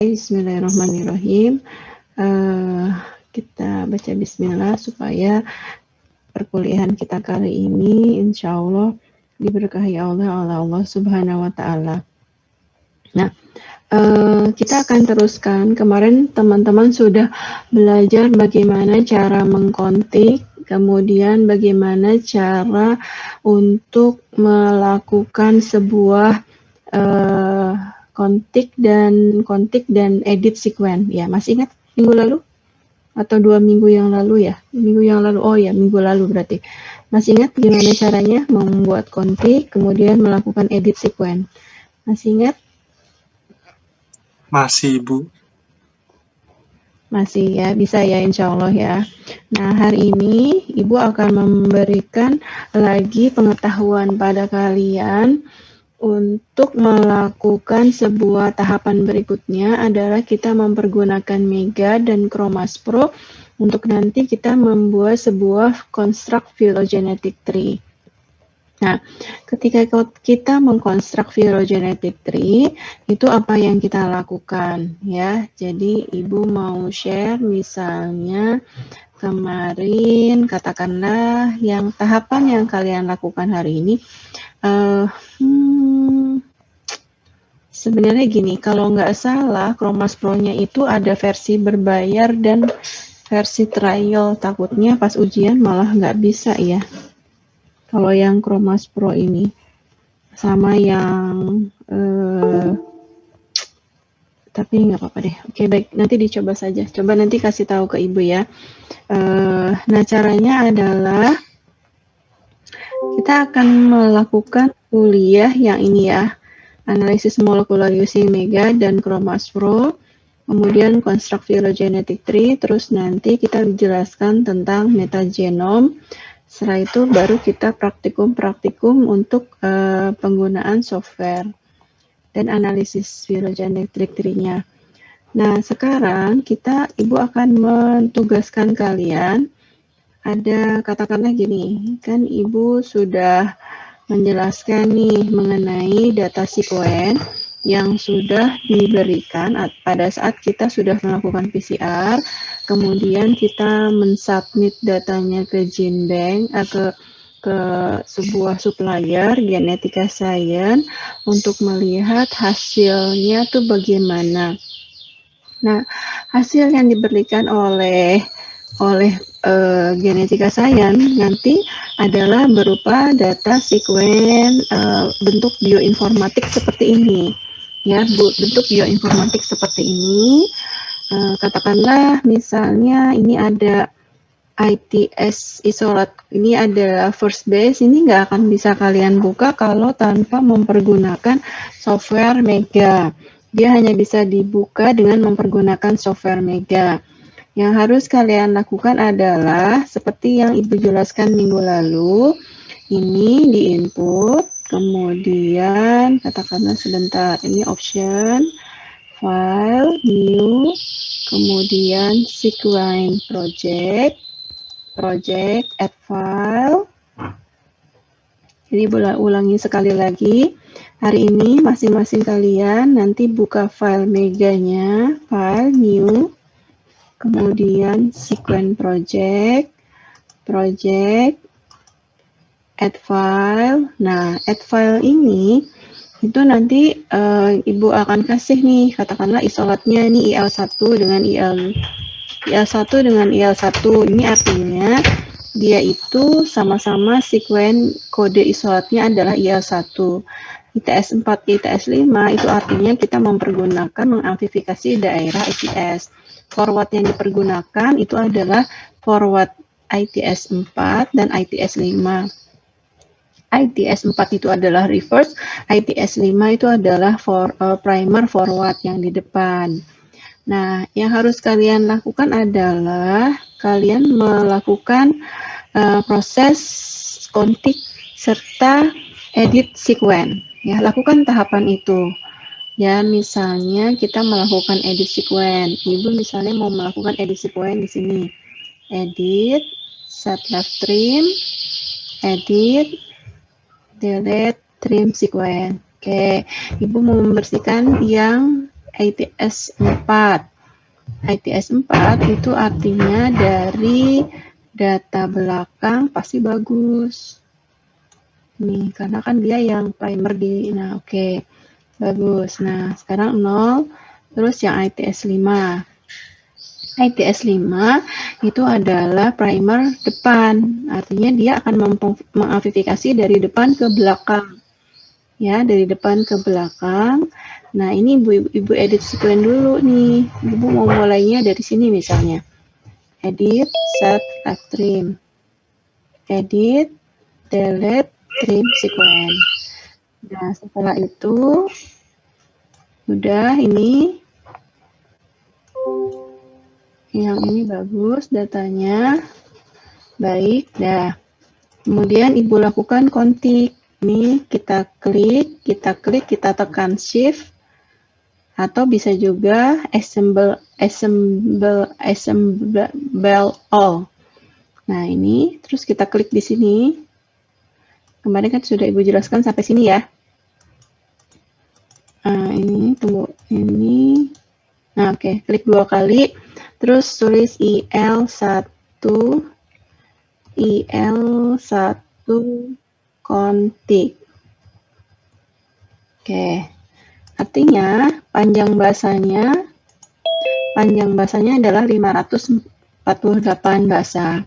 Bismillahirrahmanirrahim. Kita baca bismillah supaya perkuliahan kita kali ini insya Allah diberkahi oleh Allah Subhanahu wa Ta'ala. Nah, kita akan teruskan. Kemarin teman-teman sudah belajar bagaimana cara mengkontik, kemudian bagaimana cara untuk melakukan sebuah kontik dan edit sequence. Ya, masih ingat minggu lalu atau 2 minggu yang lalu ya? Minggu yang lalu. Oh ya, minggu lalu berarti. Masih ingat gimana caranya membuat kontik kemudian melakukan edit sequence? Masih ingat? Masih, Bu. Masih ya, bisa ya insya Allah ya. Nah, hari ini Ibu akan memberikan lagi pengetahuan pada kalian untuk melakukan sebuah tahapan berikutnya adalah kita mempergunakan Mega dan Chromas Pro untuk nanti kita membuat sebuah construct phylogenetic tree. Nah, ketika kita mengkonstruk phylogenetic tree, itu apa yang kita lakukan ya. Jadi Ibu mau share misalnya kemarin katakanlah yang tahapan yang kalian lakukan hari ini sebenarnya gini, kalau nggak salah Chromas Pro-nya itu ada versi berbayar dan versi trial, takutnya pas ujian malah nggak bisa ya. Kalau yang Chromas Pro ini sama yang tapi nggak apa-apa deh. Oke, baik, nanti dicoba saja. Coba nanti kasih tahu ke Ibu ya. Nah, caranya adalah kita akan melakukan kuliah yang ini ya. Analisis molekular using Mega dan Chromas Pro, kemudian construct phylogenetic tree, terus nanti kita jelaskan tentang metagenom. Setelah itu baru kita praktikum untuk penggunaan software dan analisis phylogenetic tree-nya. Nah, sekarang Ibu akan mentugaskan kalian, ada katakanlah gini, kan Ibu sudah menjelaskan nih mengenai data sequence yang sudah diberikan pada saat kita sudah melakukan PCR, kemudian kita mensubmit datanya ke GenBank, ke sebuah supplier Genetika Science untuk melihat hasilnya tuh bagaimana. Nah, hasil yang diberikan oleh Genetika Science nanti adalah berupa data sequence bentuk bioinformatik seperti ini. Ya, bentuk bioinformatik seperti ini. Katakanlah misalnya ini ada ITS isolat, ini ada first base, ini nggak akan bisa kalian buka kalau tanpa mempergunakan software Mega. Dia hanya bisa dibuka dengan mempergunakan software Mega. Yang harus kalian lakukan adalah seperti yang Ibu jelaskan minggu lalu, ini di input, kemudian katakanlah sebentar, ini option, file, new, kemudian sequence project, add file. Jadi ulangi sekali lagi. Hari ini masing-masing kalian nanti buka file Meganya, file, new, kemudian sequence project, add file. Nah, add file ini itu nanti Ibu akan kasih nih, katakanlah isolatnya ini IL1 dengan IL1 dengan IL1. Ini artinya dia itu sama-sama sequence kode isolatnya adalah IL1. ITS4, ITS5 itu artinya kita mempergunakan mengamplifikasi daerah ITS. Forward yang dipergunakan itu adalah forward ITS4 dan ITS5. ITS4 itu adalah reverse, ITS5 itu adalah primer forward yang di depan. Nah, yang harus kalian lakukan adalah kalian melakukan proses kontik serta edit sequence. Ya, lakukan tahapan itu. Ya, misalnya kita melakukan edit sequence. Ibu misalnya mau melakukan edit sequence di sini. Edit, set left trim, edit, delete, trim sequence. Oke, Ibu mau membersihkan yang ITS 4. ITS 4 itu artinya dari data belakang pasti bagus. Nih, karena kan dia yang primer di, nah oke, bagus. Nah, sekarang 0, terus yang ITS 5. ITS 5 itu adalah primer depan, artinya dia akan mengamplifikasi dari depan ke belakang. Ya, dari depan ke belakang. Nah, ini Ibu edit sequence dulu nih. Ibu mau mulainya dari sini misalnya. Edit, set, left trim. Edit, delete, trim sequence. Nah, setelah itu, udah ini. Yang ini bagus datanya. Baik, dah. Kemudian Ibu lakukan kontik. Ini kita klik, kita tekan shift. Atau bisa juga assemble all. Nah, ini terus kita klik di sini. Kemarin kan sudah Ibu jelaskan sampai sini ya. Nah, ini tunggu ini. Nah, oke, klik 2 kali. Terus tulis IL1 konfig. Oke. Artinya panjang bahasanya adalah 548 bahasa.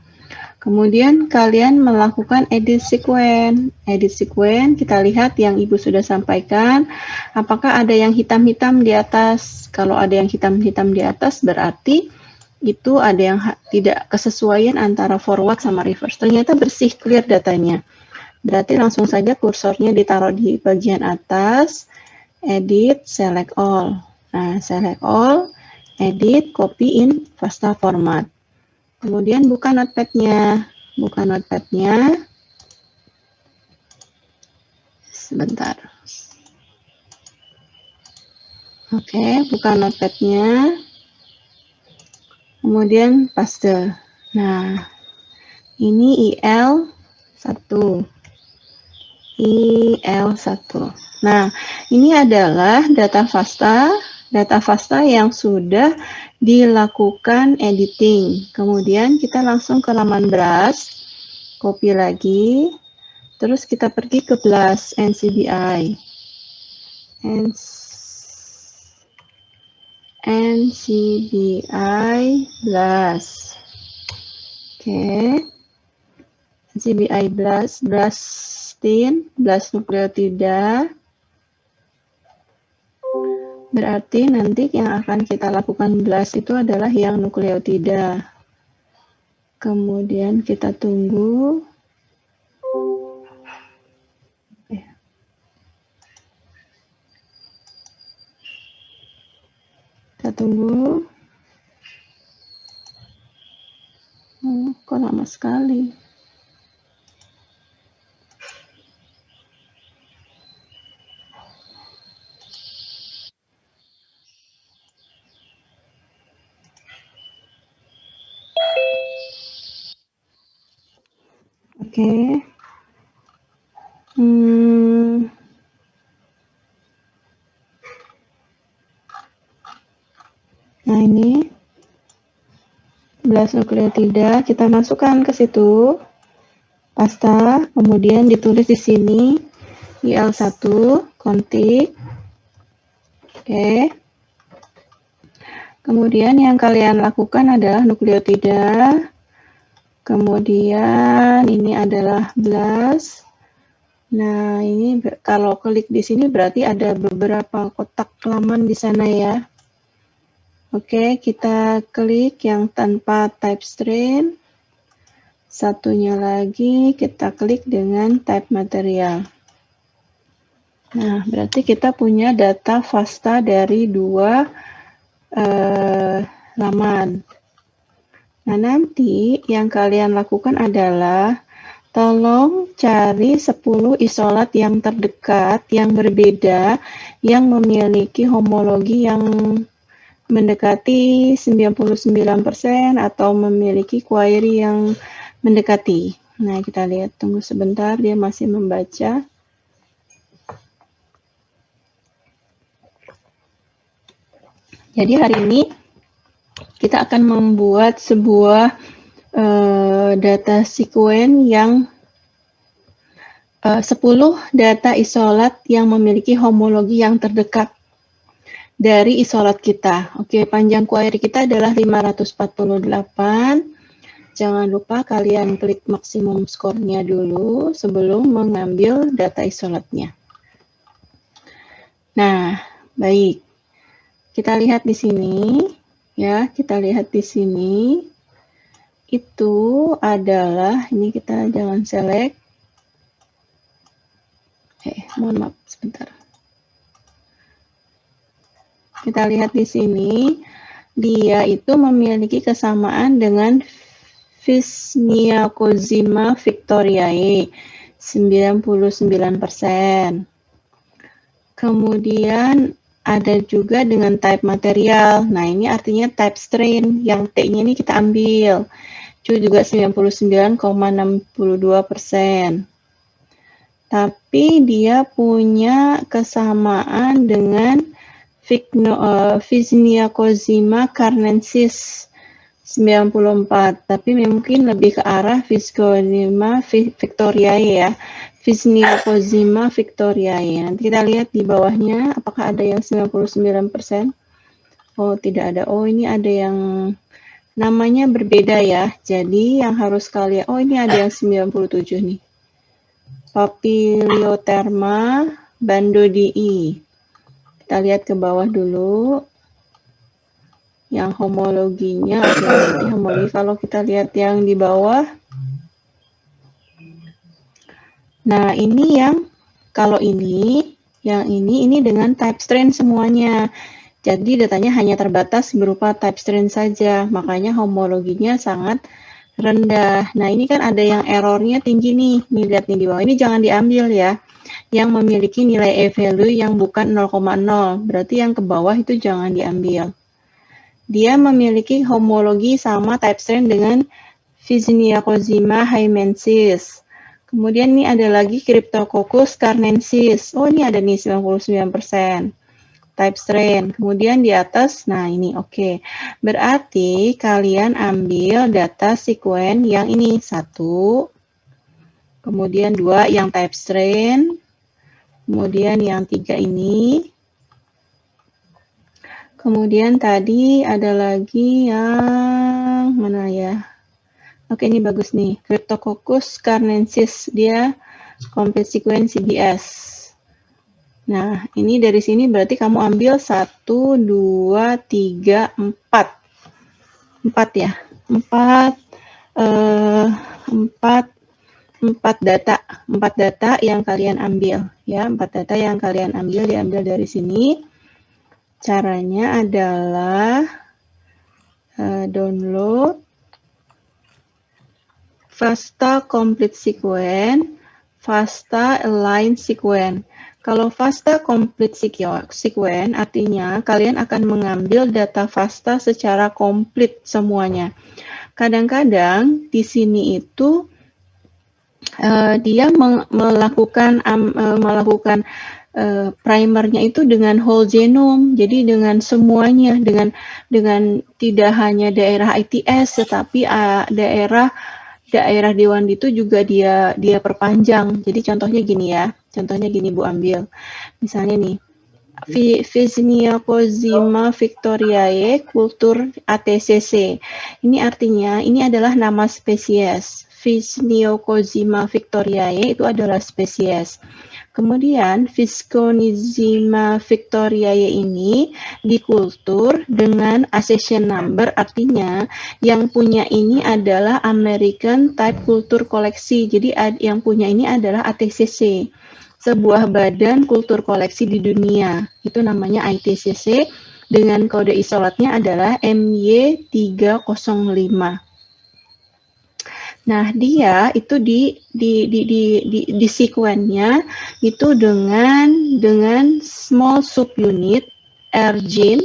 Kemudian kalian melakukan edit sequence. Edit sequence kita lihat yang Ibu sudah sampaikan. Apakah ada yang hitam-hitam di atas? Kalau ada yang hitam-hitam di atas berarti itu ada yang tidak kesesuaian antara forward sama reverse. Ternyata bersih, clear datanya. Berarti langsung saja kursornya ditaruh di bagian atas. Edit, select all. Nah, select all, edit, copy in FASTA format. Kemudian buka notepad-nya. Sebentar. Oke, buka notepad-nya. Kemudian paste. Nah, ini IL1. Nah, ini adalah data FASTA yang sudah dilakukan editing. Kemudian kita langsung ke laman brush, copy lagi, terus kita pergi ke brush NCBI. NCBI brush. Oke. NCBI brush thin, brush nukleotida. Berarti nanti yang akan kita lakukan blast itu adalah yang nukleotida. Kemudian kita tunggu. Kita tunggu. Kok lama sekali. Oke. Nah, ini blast nukleotida kita masukkan ke situ. Pasta, kemudian ditulis di sini IL1 konfig. Oke. Kemudian yang kalian lakukan adalah nukleotida. Kemudian ini adalah blast. Nah, ini kalau klik di sini berarti ada beberapa kotak laman di sana ya. Oke, kita klik yang tanpa type string. Satunya lagi kita klik dengan type material. Nah, berarti kita punya data FASTA dari 2 laman. Nah, nanti yang kalian lakukan adalah tolong cari 10 isolat yang terdekat, yang berbeda, yang memiliki homologi yang mendekati 99% atau memiliki query yang mendekati. Nah, kita lihat, tunggu sebentar, dia masih membaca. Jadi hari ini kita akan membuat sebuah data sekuen yang 10 data isolat yang memiliki homologi yang terdekat dari isolat kita. Oke, panjang query kita adalah 548. Jangan lupa kalian klik maksimum skornya dulu sebelum mengambil data isolatnya. Nah, baik. Kita lihat di sini, ya, kita lihat di sini. Itu adalah, ini kita jangan select. Mohon maaf, sebentar. Kita lihat di sini, dia itu memiliki kesamaan dengan Visniakozima victoriae, 99%. Kemudian ada juga dengan type material. Nah, ini artinya type strain, yang T-nya ini kita ambil. Itu juga 99,62%. Tapi dia punya kesamaan dengan Visniakozima carnensis 94, tapi mungkin lebih ke arah Visniakozima victoriae ya. Visniakozima victoriae. Nanti kita lihat di bawahnya apakah ada yang 99%. Oh, tidak ada. Oh, ini ada yang namanya berbeda ya. Jadi yang harus kalian, oh ini ada yang 97 nih. Papiliotherma bandodii. Kita lihat ke bawah dulu. Yang homologinya, oke, homologi kalau kita lihat yang di bawah. Nah, ini yang, kalau ini, yang ini dengan type strain semuanya. Jadi datanya hanya terbatas berupa type strain saja, makanya homologinya sangat rendah. Nah, ini kan ada yang errornya tinggi nih. Nih, lihat nih di bawah. Ini jangan diambil ya. Yang memiliki nilai e-value yang bukan 0,0. Berarti yang ke bawah itu jangan diambil. Dia memiliki homologi sama type strain dengan Visniakozima haimensis. Kemudian ini ada lagi Cryptococcus carnensis. Oh, ini ada nih 99%. Type strain. Kemudian di atas, nah ini oke. Berarti kalian ambil data sekuen yang ini. 1. Kemudian 2 yang type strain. Kemudian yang 3 ini. Kemudian tadi ada lagi yang mana ya? Oke, ini bagus nih. Cryptococcus carnensis. Dia complete sequence CBS. Nah, ini dari sini berarti kamu ambil 1, 2, 3, 4. 4 ya. 4 data. 4 data yang kalian ambil. Ya, 4 data yang kalian ambil diambil dari sini. Caranya adalah download FASTA Complete Sequence, FASTA Align Sequence. Kalau FASTA Complete Sequence artinya kalian akan mengambil data FASTA secara komplit semuanya. Kadang-kadang di sini itu dia melakukan primernya itu dengan whole genome, jadi dengan semuanya, dengan tidak hanya daerah ITS, tetapi daerah Dewan itu juga dia perpanjang. Jadi contohnya gini ya, contohnya gini Bu ambil, misalnya nih, Visniakozima victoriae kultur ATCC. Ini artinya ini adalah nama spesies. Visniakozima victoriae itu adalah spesies. Kemudian Visconizima victoriae ini dikultur dengan accession number, artinya yang punya ini adalah American Type Culture Koleksi. Jadi yang punya ini adalah ATCC, sebuah badan kultur koleksi di dunia. Itu namanya ITCC dengan kode isolatnya adalah MY305. Nah, dia itu di sekuennya itu dengan small subunit, R-gene,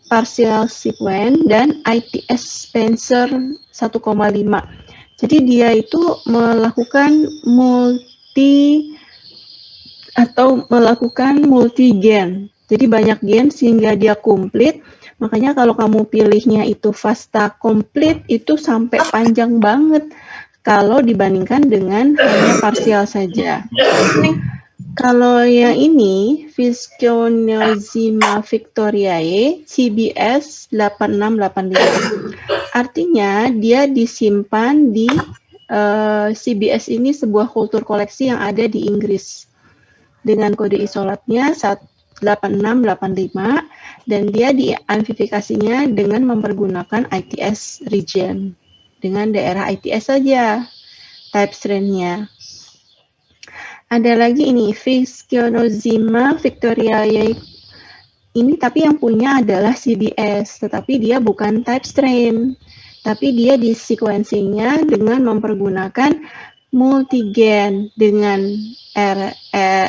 partial sequence, dan ITS Spencer 1,5. Jadi dia itu melakukan multi gen. Jadi banyak gen sehingga dia komplit, Makanya kalau kamu pilihnya itu FASTA komplit, itu sampai panjang banget kalau dibandingkan dengan hanya parsial saja. Kalau yang ini, Visconozima victoriae, CBS 8685. Artinya dia disimpan di CBS ini sebuah kultur koleksi yang ada di Inggris. Dengan kode isolatnya 8685 dan dia diamplifikasinya dengan mempergunakan ITS region. Dengan daerah ITS saja type strain-nya. Ada lagi ini Visconozima victoriae. Ini tapi yang punya adalah CBS, tetapi dia bukan type strain. Tapi dia di sequencing-nya dengan mempergunakan multigen dengan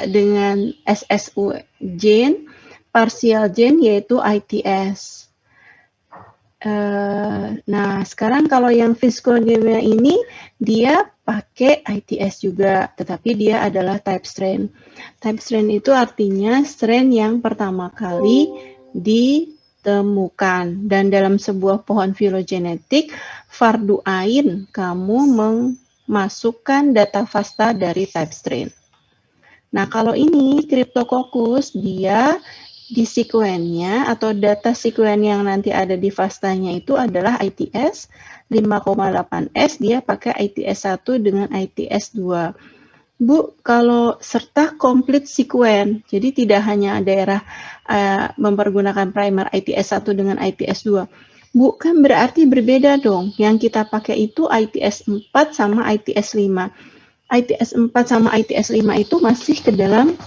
dengan SSU gene, partial gene yaitu ITS. Nah, sekarang kalau yang Visconozima ini dia pakai ITS juga, tetapi dia adalah type strain. Type strain itu artinya strain yang pertama kali ditemukan. Dan dalam sebuah pohon filogenetik, fardu ain kamu memasukkan data FASTA dari type strain. Nah, kalau ini Cryptococcus, dia di sekuennya atau data sekuen yang nanti ada di FASTA-nya itu adalah ITS 5,8S, dia pakai ITS 1 dengan ITS 2. Bu, kalau serta complete sekuen, jadi tidak hanya daerah mempergunakan primer ITS 1 dengan ITS 2. Bu, kan berarti berbeda dong. Yang kita pakai itu ITS 4 sama ITS 5. ITS 4 sama ITS 5 itu masih ke dalam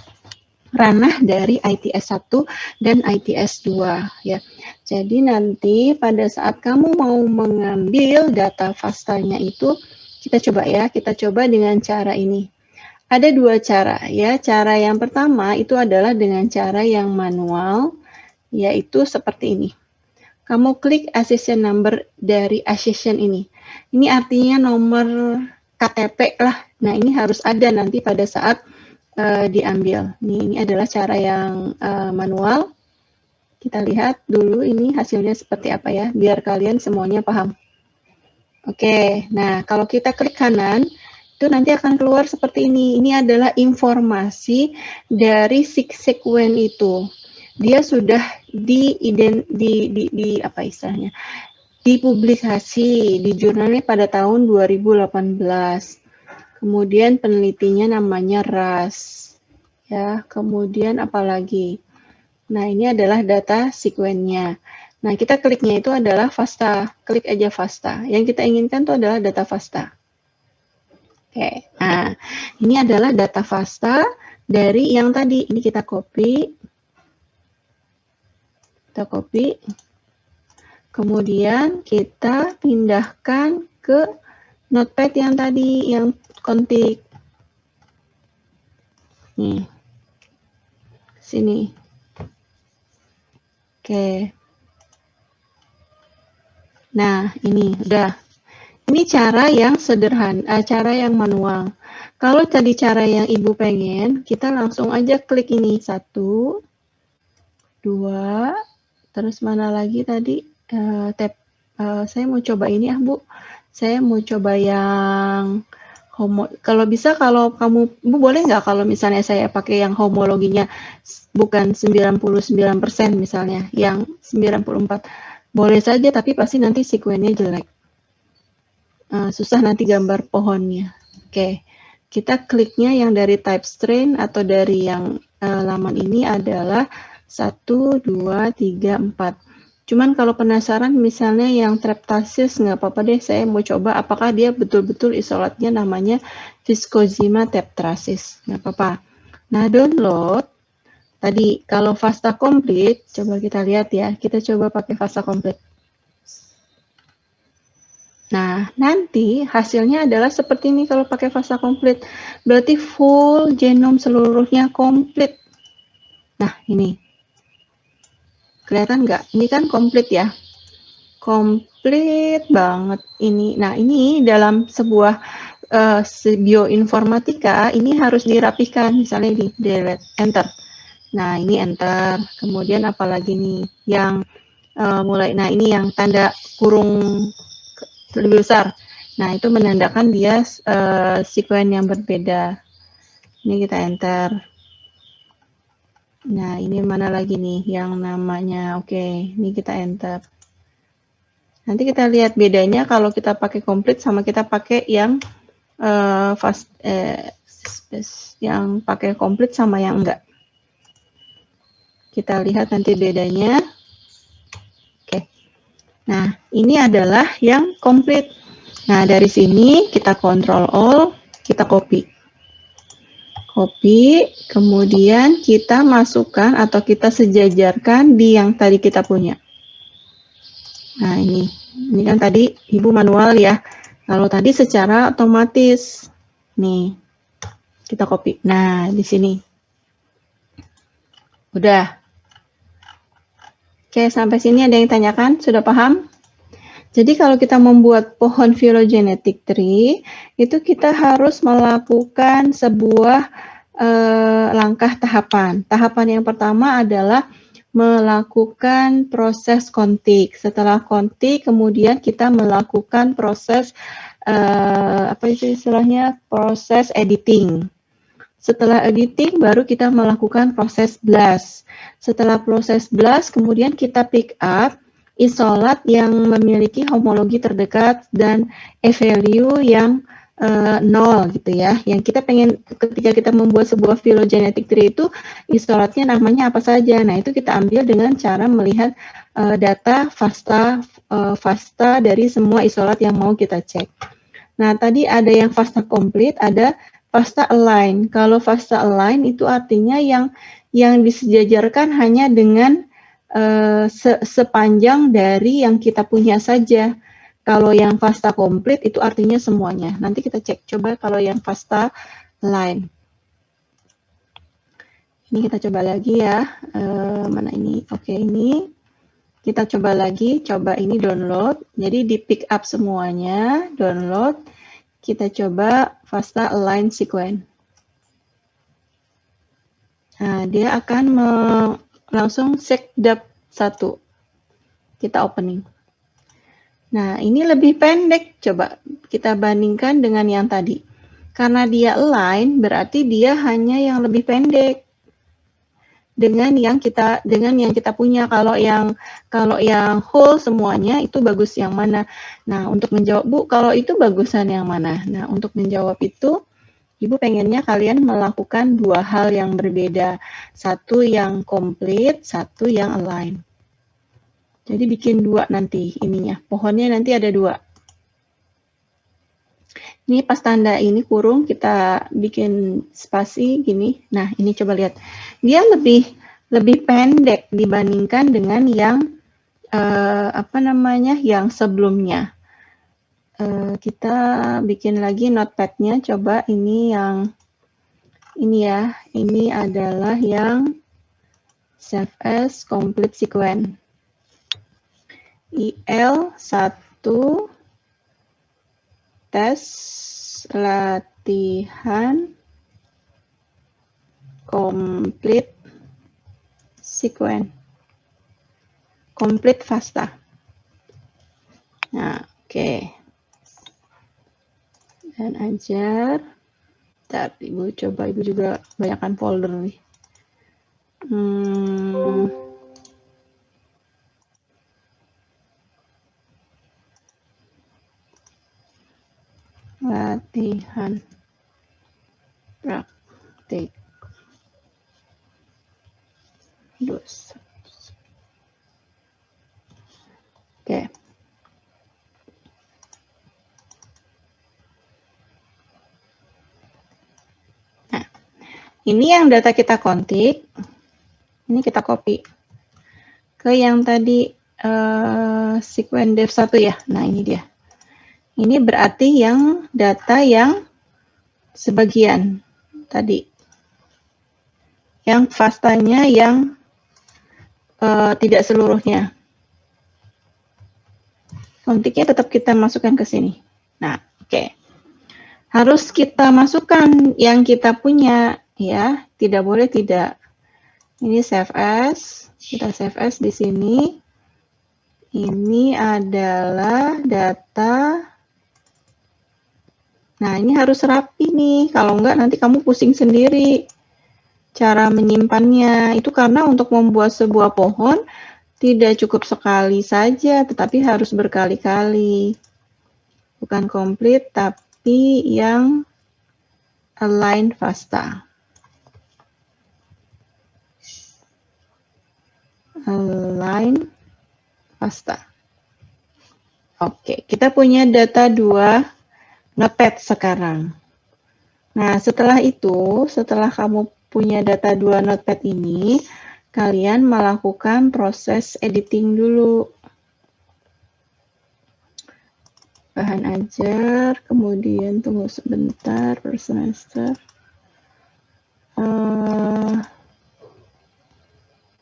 ranah dari ITS 1 dan ITS 2 ya. Jadi nanti pada saat kamu mau mengambil data FASTA-nya itu kita coba dengan cara ini. Ada dua cara ya. Cara yang pertama itu adalah dengan cara yang manual, yaitu seperti ini. Kamu klik accession number dari accession ini. Ini artinya nomor KTP lah. Nah, ini harus ada nanti pada saat diambil. Ini adalah cara yang manual. Kita lihat dulu ini hasilnya seperti apa ya, biar kalian semuanya paham. Oke, nah kalau kita klik kanan, itu nanti akan keluar seperti ini. Ini adalah informasi dari sekuen itu. Dia sudah dipublikasi di jurnalnya pada tahun 2018. Kemudian penelitinya namanya Ras. Ya, kemudian apalagi? Nah, ini adalah data sekuennya. Nah, kita kliknya itu adalah FASTA. Klik aja FASTA. Yang kita inginkan itu adalah data FASTA. Oke. Nah, ini adalah data FASTA dari yang tadi. Ini kita copy. Kita copy. Kemudian kita pindahkan ke notepad yang tadi, yang kontik. Nih. Sini. Oke. Nah, ini udah. Ini cara yang sederhana, cara yang manual. Kalau tadi cara yang Ibu pengen, kita langsung aja klik ini. 1, 2, terus mana lagi tadi? Tab. Saya mau coba ini ya, Bu. Saya mau coba yang kalau bisa, kalau kamu, Bu, boleh nggak kalau misalnya saya pakai yang homologinya bukan 99% misalnya, yang 94. Boleh saja, tapi pasti nanti sekuennya jelek. Susah nanti gambar pohonnya. Oke, kita kliknya yang dari type strain atau dari yang laman ini adalah 1, 2, 3, 4. Cuman kalau penasaran misalnya yang Treptasis, nggak apa-apa deh, saya mau coba apakah dia betul-betul isolatnya namanya Viscozima Treptasis, nggak apa-apa. Nah, download, tadi kalau FASTA komplit, coba kita lihat ya, kita coba pakai FASTA komplit. Nah, nanti hasilnya adalah seperti ini kalau pakai FASTA komplit, berarti full genom seluruhnya komplit. Nah, ini. Kelihatan nggak? Ini kan komplit ya. Komplit banget ini. Nah, ini dalam sebuah bioinformatika, ini harus dirapikan. Misalnya ini, delete, enter. Nah, ini enter. Kemudian apalagi nih, yang mulai. Nah, ini yang tanda kurung lebih besar. Nah, itu menandakan dia sekuen yang berbeda. Ini kita enter. Nah, ini mana lagi nih yang namanya? Oke, ini kita enter. Nanti kita lihat bedanya kalau kita pakai komplit sama kita pakai yang yang pakai komplit sama yang enggak. Kita lihat nanti bedanya. Oke. Nah, ini adalah yang komplit. Nah, dari sini kita Ctrl All, kita copy. Copy, kemudian kita masukkan atau kita sejajarkan di yang tadi kita punya. Nah, ini kan tadi Ibu manual ya. Kalau tadi secara otomatis. Nih, kita copy. Nah, di sini. Udah. Oke, sampai sini ada yang tanyakan? Sudah paham? Jadi kalau kita membuat pohon phylogenetic tree, itu kita harus melakukan sebuah langkah tahapan. Tahapan yang pertama adalah melakukan proses kontik. Setelah kontik, kemudian kita melakukan proses apa itu istilahnya? Proses editing. Setelah editing, baru kita melakukan proses blast. Setelah proses blast, kemudian kita pick up isolat yang memiliki homologi terdekat dan e-value yang 0 gitu ya. Yang kita pengen ketika kita membuat sebuah phylogenetic tree itu isolatnya namanya apa saja. Nah, itu kita ambil dengan cara melihat data FASTA dari semua isolat yang mau kita cek. Nah, tadi ada yang FASTA complete, ada FASTA align. Kalau FASTA align itu artinya yang disejajarkan hanya dengan sepanjang dari yang kita punya saja. Kalau yang FASTA komplit itu artinya semuanya. Nanti kita cek coba kalau yang FASTA line. Ini kita coba lagi ya. Mana ini? Oke, ini. Kita coba lagi. Coba ini download. Jadi di pick up semuanya. Download. Kita coba FASTA align sequence. Nah, dia akan langsung sekdap 1. Kita opening. Nah, ini lebih pendek. Coba kita bandingkan dengan yang tadi. Karena dia align, berarti dia hanya yang lebih pendek dengan yang kita punya. Kalau yang whole semuanya itu bagus yang mana? Nah, untuk menjawab, Bu, kalau itu bagusan yang mana? Nah, untuk menjawab itu, Ibu pengennya kalian melakukan 2 hal yang berbeda. Satu yang komplit, satu yang align. Jadi bikin 2 nanti ininya. Pohonnya nanti ada 2. Ini pas tanda ini kurung, kita bikin spasi gini. Nah, ini coba lihat. Dia lebih pendek dibandingkan dengan yang yang sebelumnya. Kita bikin lagi notepad-nya. Coba ini yang ini ya. Ini adalah yang save as complete sequence. IL1 tes latihan complete sequence. Complete FASTA. Nah, oke. Dan ajar. Bentar, Ibu coba, Ibu juga banyakkan folder nih. Latihan praktik. Oke. Nah, ini yang data kita kontik. Ini kita copy ke yang tadi sequence dev 1 ya. Nah, ini dia. Ini berarti yang data yang sebagian tadi. Yang FASTA-nya yang tidak seluruhnya. Kontiknya tetap kita masukkan ke sini. Nah, oke. Harus kita masukkan yang kita punya, ya. Tidak boleh tidak. Ini save as. Kita save as di sini. Ini adalah data. Nah, ini harus rapi nih. Kalau enggak, nanti kamu pusing sendiri cara menyimpannya. Itu karena untuk membuat sebuah pohon, tidak cukup sekali saja, tetapi harus berkali-kali. Bukan komplit, tapi yang align FASTA. Align FASTA. Oke, kita punya data 2 Notepad sekarang. Nah, setelah itu, setelah kamu punya data 2 Notepad ini, kalian melakukan proses editing dulu. Bahan ajar, kemudian tunggu sebentar per semester.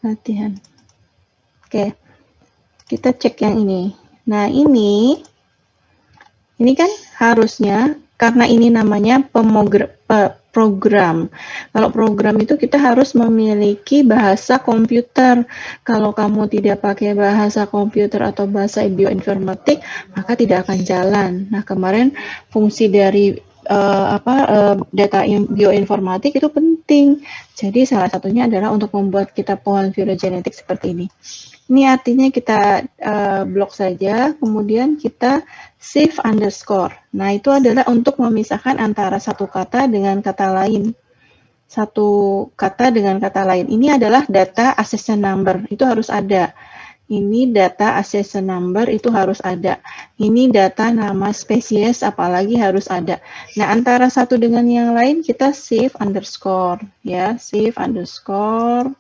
Latihan. Oke, kita cek yang ini. Nah, ini kan harusnya, karena ini namanya program. Kalau program itu kita harus memiliki bahasa komputer. Kalau kamu tidak pakai bahasa komputer atau bahasa bioinformatik, maka tidak akan jalan. Nah, kemarin fungsi dari data bioinformatik itu penting. Jadi salah satunya adalah untuk membuat kita pohon filogenetik seperti ini. Ini artinya kita blok saja, kemudian kita save underscore. Nah, itu adalah untuk memisahkan antara satu kata dengan kata lain. Satu kata dengan kata lain. Ini adalah data accession number, itu harus ada. Ini data accession number, itu harus ada. Ini data nama spesies, apalagi harus ada. Nah, antara satu dengan yang lain, kita save underscore. Ya, save underscore.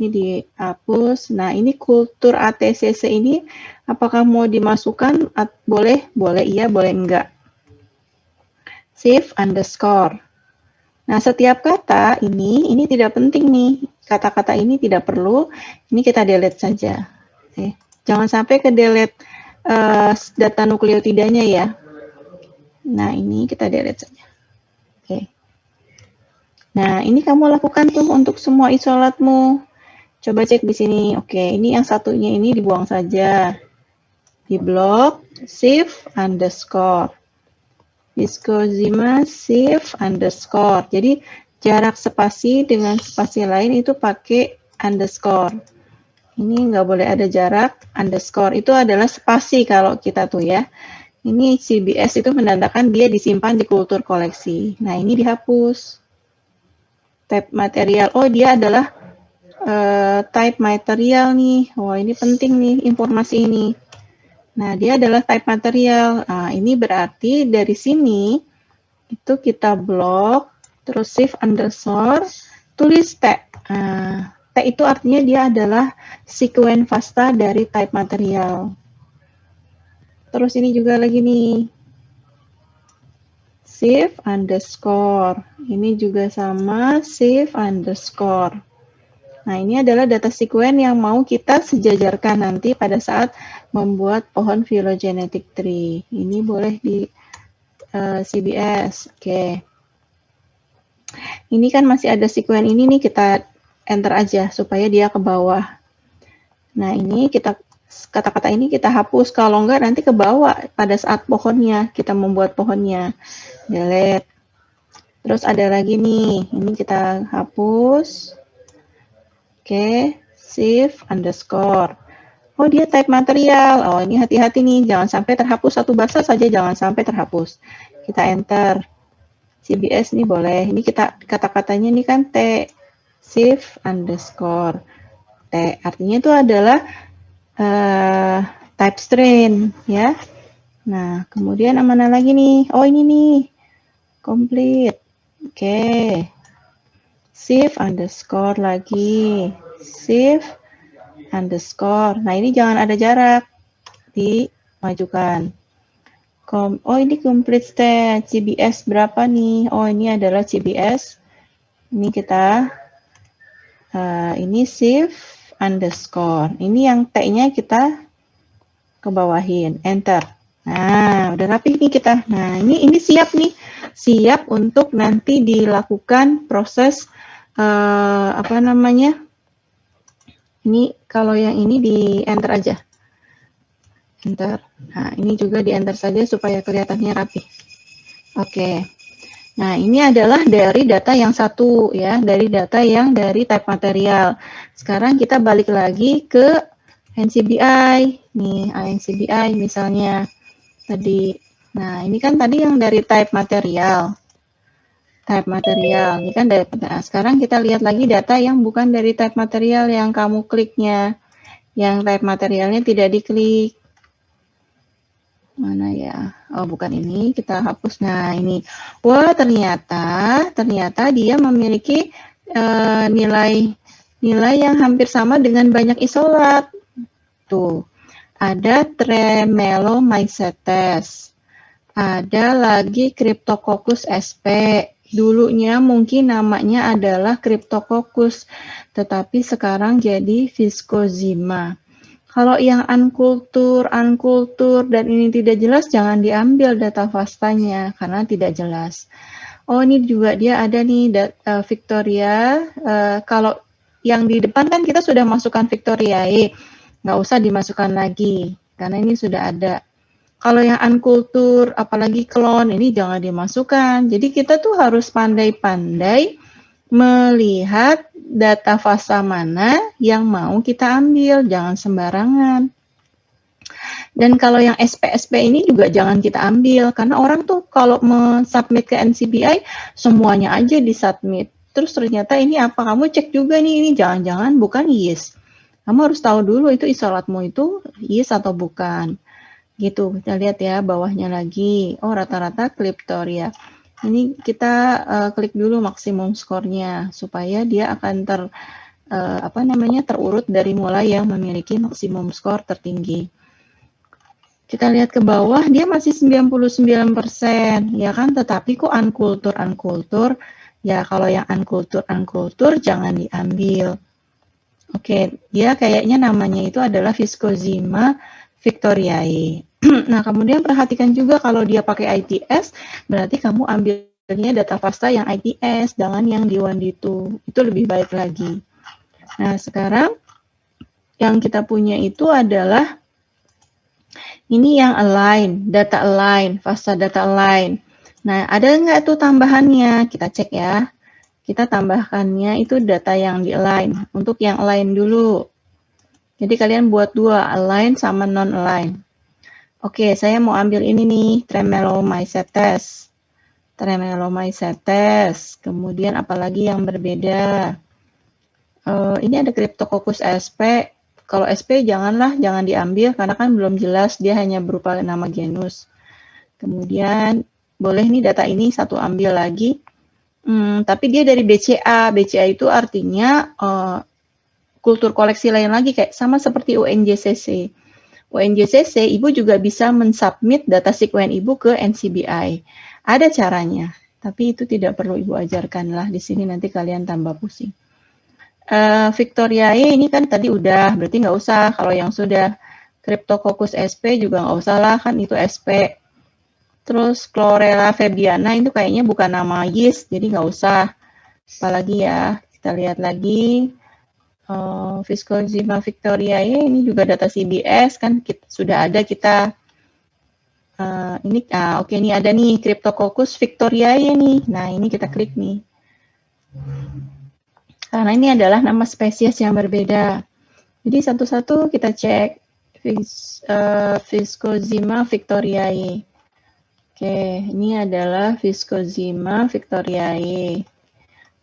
Ini dihapus. Nah, ini kultur ATCC ini apakah mau dimasukkan? Boleh, boleh iya, boleh enggak. Save underscore. Nah, setiap kata ini tidak penting nih. Kata-kata ini tidak perlu. Ini kita delete saja. Oke. Jangan sampai ke delete data nukleotidanya ya. Nah, ini kita delete saja. Oke. Nah, ini kamu lakukan tuh untuk semua isolatmu. Coba cek di sini. Oke, ini yang satunya ini dibuang saja. Di blok, save underscore. Viscozima save underscore. Jadi, jarak spasi dengan spasi lain itu pakai underscore. Ini nggak boleh ada jarak underscore. Itu adalah spasi kalau kita tuh ya. Ini CBS itu menandakan dia disimpan di kultur koleksi. Nah, ini dihapus. Tab material. Oh, dia adalah type material nih. Wah, ini penting nih informasi ini. Nah, dia adalah type material. Nah, ini berarti dari sini itu kita blok, terus save underscore, tulis T. Nah, T itu artinya dia adalah sequence FASTA dari type material. Terus ini juga lagi nih. Save underscore. Ini juga sama, save underscore. Nah, ini adalah data sequence yang mau kita sejajarkan nanti pada saat membuat pohon phylogenetic tree. Ini boleh di CBS. Oke. Ini kan masih ada sequence ini nih, kita enter aja supaya dia ke bawah. Nah, ini kata-kata ini kita hapus. Kalau enggak nanti ke bawah pada saat pohonnya, kita membuat pohonnya. Delete. Terus ada lagi nih, ini kita hapus. Oke, save underscore. Oh, dia type material. Oh, ini hati-hati nih, jangan sampai terhapus satu bahasa saja, jangan sampai terhapus. Kita enter. CBS ini boleh. Ini kita kata-katanya ini kan T. Save underscore. T. Artinya itu adalah type string, ya. Nah, kemudian mana lagi nih? Oh, ini nih. Complete. Oke. Save underscore lagi. Save underscore. Nah, ini jangan ada jarak. Dimajukan. Oh, ini complete state. CBS berapa nih? Oh, ini adalah CBS. Ini kita, ini save underscore. Ini yang T-nya kita ke bawahin. Enter. Nah, udah rapi nih kita. Nah, ini siap nih. Siap untuk nanti dilakukan proses apa namanya? Ini kalau yang ini di enter aja. Enter. Nah, ini juga di enter saja supaya kelihatannya rapi. Oke. Nah, ini adalah dari data yang satu ya, dari data yang dari type material. Sekarang kita balik lagi ke NCBI. Nih, NCBI misalnya tadi. Nah, ini kan tadi yang dari type material. Type material. Ini kan dari, nah, sekarang kita lihat lagi data yang bukan dari type material yang kamu kliknya. Yang type materialnya tidak diklik. Mana ya? Oh, bukan ini. Kita hapus. Nah, ini. Wah, ternyata dia memiliki nilai yang hampir sama dengan banyak isolat. Tuh, ada Tremolomycetes. Ada lagi Cryptococcus sp. Dulunya mungkin namanya adalah Cryptococcus, tetapi sekarang jadi Viscozima. Kalau yang unculture, dan ini tidak jelas, jangan diambil data FASTA-nya karena tidak jelas. Oh, ini juga dia ada nih Victoria. Kalau yang di depan kan kita sudah masukkan Victoriae, nggak usah dimasukkan lagi karena ini sudah ada. Kalau yang unculture, apalagi clone, ini jangan dimasukkan. Jadi kita tuh harus pandai-pandai melihat data fasa mana yang mau kita ambil, jangan sembarangan. Dan kalau yang SP ini juga jangan kita ambil, karena orang tuh kalau submit ke NCBI, semuanya aja disubmit. Terus ternyata ini apa, kamu cek juga nih, ini jangan-jangan bukan YES. Kamu harus tahu dulu itu isolatmu itu YES atau bukan. Gitu, kita lihat ya bawahnya lagi. Oh, rata-rata Cliptoria. Ini kita klik dulu maksimum skornya supaya dia akan terurut dari mulai yang memiliki maksimum skor tertinggi. Kita lihat ke bawah, dia masih 99%, ya kan? Tetapi kok unculture, ya kalau yang unculture jangan diambil. Oke, dia kayaknya namanya itu adalah Viscozima victoriae. Nah, kemudian perhatikan juga kalau dia pakai ITS, berarti kamu ambilnya data FASTA yang ITS, jangan yang D1, D2. Itu lebih baik lagi. Nah, sekarang yang kita punya itu adalah ini yang align, data align, FASTA data align. Nah, ada nggak tuh tambahannya? Kita cek ya. Kita tambahkannya itu data yang di align. Untuk yang align dulu. Jadi kalian buat dua, align sama non-align. Oke, saya mau ambil ini nih, Tremolomycetes. Kemudian apalagi yang berbeda? Ini ada Cryptococcus sp. Kalau sp jangan diambil karena kan belum jelas, dia hanya berupa nama genus. Kemudian boleh nih data ini satu ambil lagi. Tapi dia dari BCA. BCA itu artinya kultur koleksi lain lagi, kayak sama seperti UNJCC. UNJCC, Ibu juga bisa mensubmit data sekuen Ibu ke NCBI. Ada caranya, tapi itu tidak perlu Ibu ajarkan lah. Di sini nanti kalian tambah pusing. Victoriae ini kan tadi udah, berarti nggak usah. Kalau yang sudah Cryptococcus sp juga nggak usah lah, kan itu sp. Terus Chlorella fabiana itu kayaknya bukan nama yeast, jadi nggak usah. Apalagi ya, kita lihat lagi. Viscozima victoriae ini juga data CBS kan sudah ada kita oke, ini ada nih Cryptococcus victoriae nih. Nah, ini kita klik nih. Karena ini adalah nama spesies yang berbeda. Jadi satu-satu kita cek Viscozima victoriae. Oke, ini adalah Viscozima victoriae.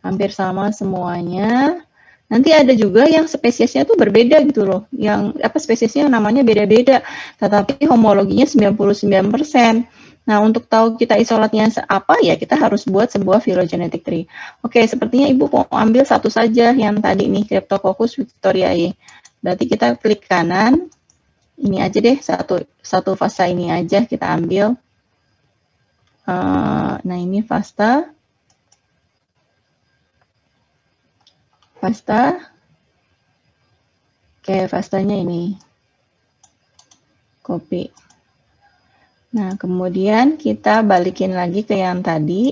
Hampir sama semuanya. Nanti ada juga yang spesiesnya tuh berbeda gitu loh. Yang spesiesnya namanya beda-beda, tetapi homologinya 99%. Nah, untuk tahu kita isolatnya apa ya, kita harus buat sebuah phylogenetic tree. Oke, sepertinya Ibu mau ambil satu saja yang tadi nih, Cryptococcus victoriae. Berarti kita klik kanan. Ini aja deh, satu fasa ini aja kita ambil. Nah, ini FASTA. Oke, FASTA-nya ini. Copy. Nah, kemudian kita balikin lagi ke yang tadi.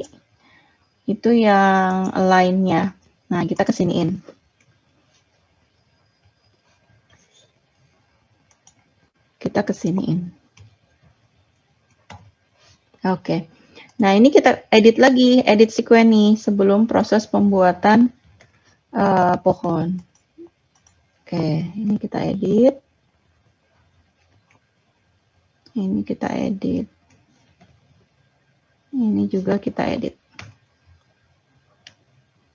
Itu yang align-nya. Nah, kita kesiniin. Kita kita kesiniin. Oke. Nah, ini kita edit lagi, edit sekuen nih sebelum proses pembuatan pohon. Oke, ini kita edit. Ini kita edit. Ini juga kita edit.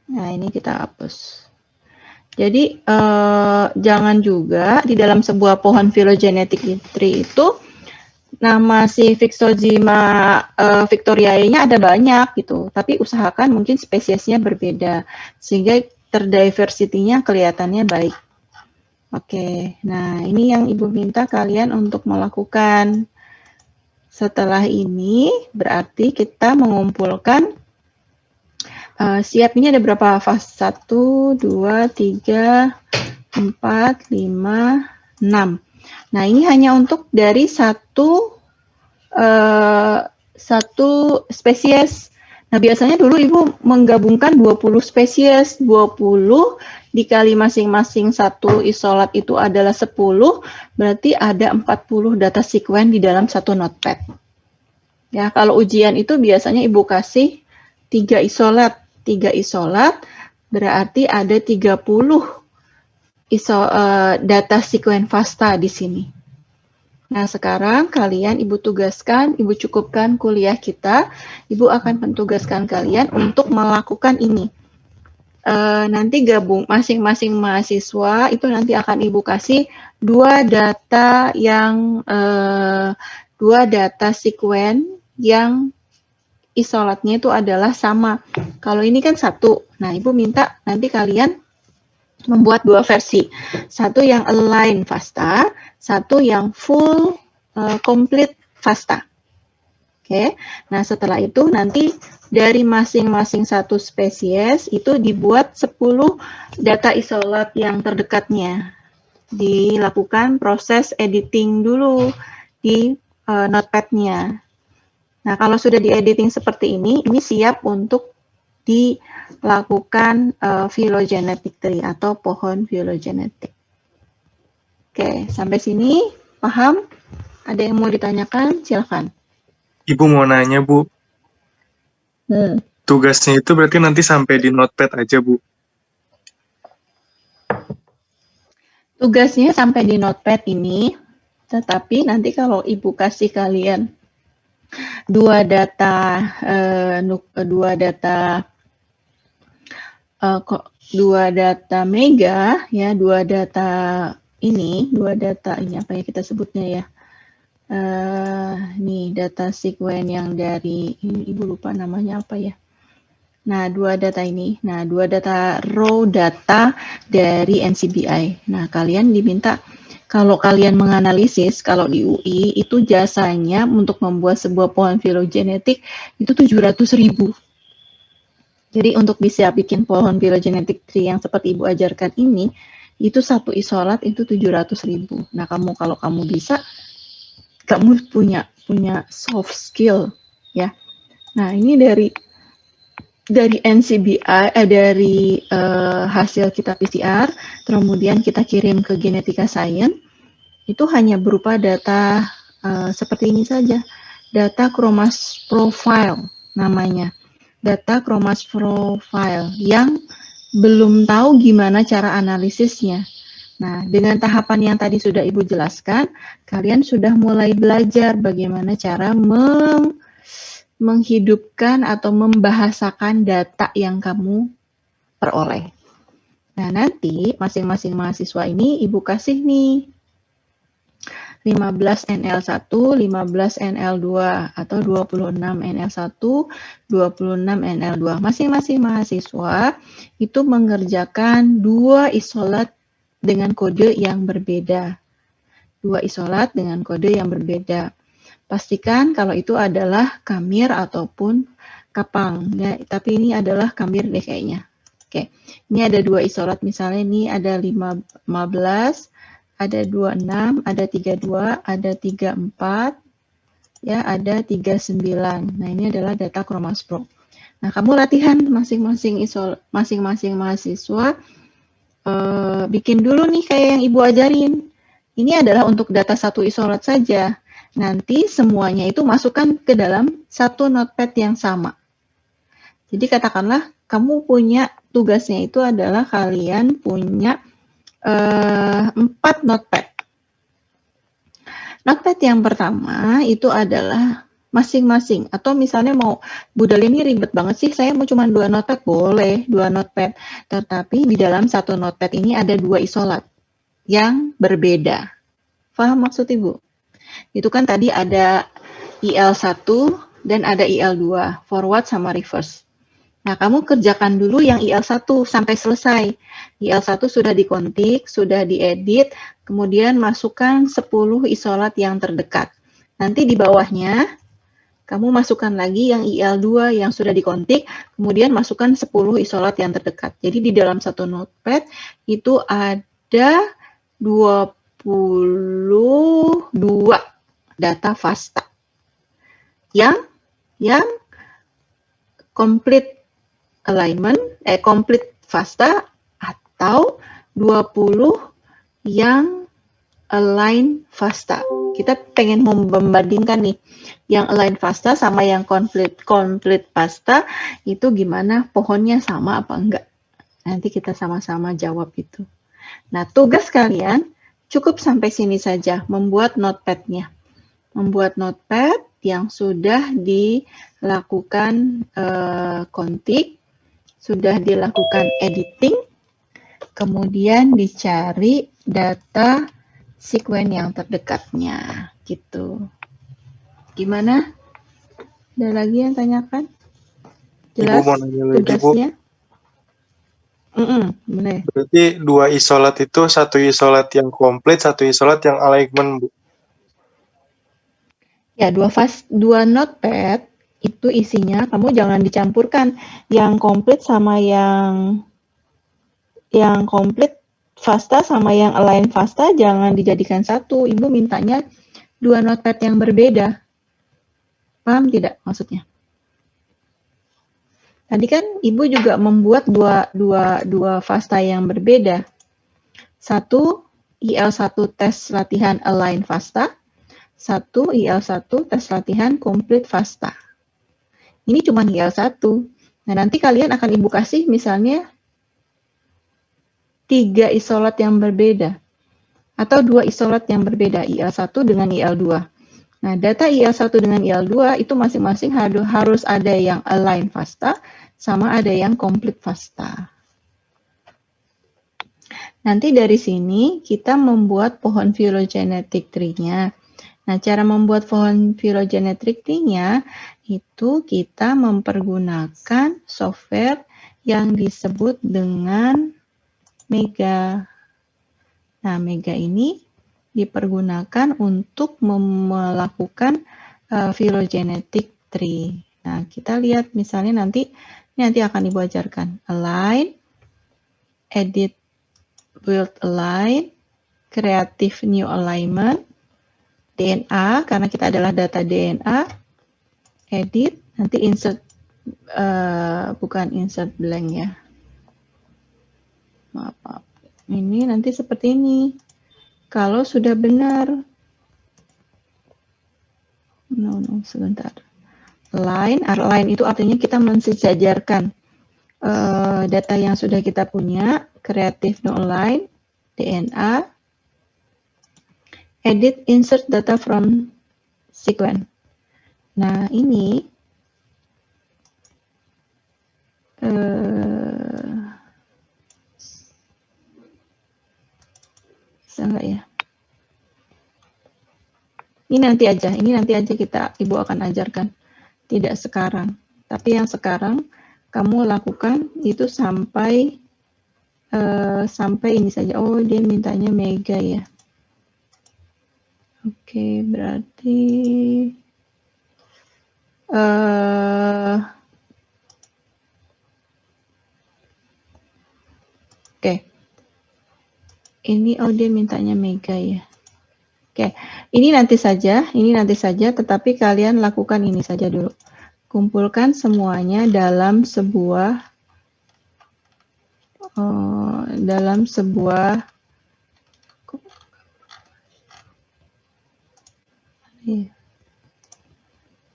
Nah, ini kita hapus. Jadi, jangan juga di dalam sebuah pohon phylogenetic tree itu nama si Vixozyma victoriae-nya ada banyak gitu, tapi usahakan mungkin spesiesnya berbeda sehingga terdiversity-nya kelihatannya baik. Oke, nah ini yang Ibu minta kalian untuk melakukan. Setelah ini berarti kita mengumpulkan siap, ini ada berapa fase? 1, 2, 3, 4, 5, 6. Nah, ini hanya untuk dari satu spesies. Nah, biasanya dulu Ibu menggabungkan 20 spesies, 20 dikali masing-masing satu isolat itu adalah 10, berarti ada 40 data sekuen di dalam satu notepad. Ya, kalau ujian itu biasanya Ibu kasih 3 isolat. 3 isolat berarti ada 30 data sekuen FASTA di sini. Nah, sekarang kalian Ibu tugaskan, Ibu cukupkan kuliah kita, Ibu akan mentugaskan kalian untuk melakukan ini. Nanti gabung masing-masing mahasiswa itu nanti akan Ibu kasih 2 data yang 2 data sekuen yang isolatnya itu adalah sama. Kalau ini kan 1. Nah, Ibu minta nanti kalian membuat 2 versi. 1 yang align FASTA, 1 yang full complete FASTA. Oke. Nah, setelah itu nanti dari masing-masing satu spesies itu dibuat 10 data isolat yang terdekatnya. Dilakukan proses editing dulu di notepad-nya. Nah, kalau sudah di-editing seperti ini siap untuk dilakukan phylogenetic tree atau pohon phylogenetic. Oke, sampai sini paham? Ada yang mau ditanyakan? Silakan. Ibu mau nanya, Bu. Tugasnya itu berarti nanti sampai di notepad aja, Bu? Tugasnya sampai di notepad ini, tetapi nanti kalau Ibu kasih kalian 2 data mega ya, 2 data ini apa ya kita sebutnya ya, nih data sekuen yang dari ini, Ibu lupa namanya apa ya. Nah, 2 data ini, 2 data raw data dari NCBI. Nah, kalian diminta kalau kalian menganalisis, kalau di UI itu jasanya untuk membuat sebuah pohon phylogenetic itu 700.000. Jadi untuk bisa bikin pohon phylogenetic tree yang seperti Ibu ajarkan ini, itu satu isolat itu 700.000. Nah, kalau kamu bisa, kamu punya soft skill ya. Nah, ini dari NCBI, dari hasil kita PCR, kemudian kita kirim ke Genetika Science, itu hanya berupa data seperti ini saja. Data chromas profile namanya. Data chromas profile yang belum tahu gimana cara analisisnya. Nah, dengan tahapan yang tadi sudah Ibu jelaskan, kalian sudah mulai belajar bagaimana cara menghidupkan atau membahasakan data yang kamu peroleh. Nah, nanti masing-masing mahasiswa ini Ibu kasih nih 15 NL1, 15 NL2, atau 26 NL1, 26 NL2. Masing-masing mahasiswa itu mengerjakan 2 isolat dengan kode yang berbeda. 2 isolat dengan kode yang berbeda. Pastikan kalau itu adalah kamir ataupun kapang. Ya, tapi ini adalah kamir deh kayaknya. Oke, ini ada 2 isolat, misalnya ini ada 15, ada 26, ada 32, ada 34, ya ada 39. Nah, ini adalah data chromas pro. Nah, kamu latihan masing-masing mahasiswa bikin dulu nih kayak yang Ibu ajarin. Ini adalah untuk data satu isolat saja. Nanti semuanya itu masukkan ke dalam satu notepad yang sama. Jadi katakanlah kamu punya tugasnya itu adalah kalian punya 4 notepad. Notepad yang pertama itu adalah masing-masing. Atau misalnya mau, Budal ini ribet banget sih, saya mau cuma 2 notepad, boleh 2 notepad. Tetapi di dalam satu notepad ini ada 2 isolat yang berbeda. Paham maksud Ibu? Itu kan tadi ada IL1 dan ada IL2, forward sama reverse. Nah, kamu kerjakan dulu yang IL1 sampai selesai. IL1 sudah dikontik, sudah diedit, kemudian masukkan 10 isolat yang terdekat. Nanti di bawahnya, kamu masukkan lagi yang IL2 yang sudah dikontik, kemudian masukkan 10 isolat yang terdekat. Jadi di dalam satu notepad itu ada 22 data FASTA yang complete alignment, complete FASTA atau 20 yang align FASTA. Kita pengen membandingkan nih, yang align FASTA sama yang complete FASTA itu gimana, pohonnya sama apa enggak? Nanti kita sama-sama jawab itu. Nah, tugas kalian cukup sampai sini saja, membuat notepad-nya. Membuat notepad yang sudah dilakukan kontik, sudah dilakukan editing, kemudian dicari data sekuen yang terdekatnya, gitu. Gimana? Ada lagi yang tanyakan? Jelas Ibu mau nanya lagi, tugasnya? Boleh. Berarti 2 isolat itu 1 isolat yang komplit, 1 isolat yang alignment, Bu. Ya, 2 notepad itu isinya kamu jangan dicampurkan yang komplit sama yang komplit FASTA sama yang align FASTA jangan dijadikan satu. Ibu mintanya 2 notepad yang berbeda. Paham tidak maksudnya? Tadi kan Ibu juga membuat dua FASTA yang berbeda. Satu IL1 tes latihan align FASTA, satu IL1 tes latihan complete FASTA. Ini cuma IL1. Nah, nanti kalian akan Ibu kasih misalnya 3 isolat yang berbeda atau 2 isolat yang berbeda, IL1 dengan IL2. Nah, data IL1 dengan IL2 itu masing-masing harus ada yang align FASTA sama ada yang complete FASTA. Nanti dari sini kita membuat pohon phylogenetic tree-nya. Nah, cara membuat pohon phylogenetic tree-nya itu kita mempergunakan software yang disebut dengan Mega. Nah, Mega ini dipergunakan untuk melakukan phylogenetic tree. Nah, kita lihat misalnya nanti akan Ibu ajarkan align, edit, build align, creative new alignment, DNA, karena kita adalah data DNA, edit, nanti insert, bukan insert blank ya. Maaf. Ini nanti seperti ini. Kalau sudah benar. Sebentar. Align itu artinya kita mensejajarkan data yang sudah kita punya, creative new align, DNA, edit, insert data from sequence. Nah, ini bisa nggak ya? Ini nanti aja Ibu akan ajarkan. Tidak sekarang. Tapi yang sekarang kamu lakukan itu sampai ini saja. Oh, dia mintanya Mega ya. Oke, berarti oke. Ini dia mintanya Mega ya. Oke, ini nanti saja, tetapi kalian lakukan ini saja dulu. Kumpulkan semuanya dalam sebuah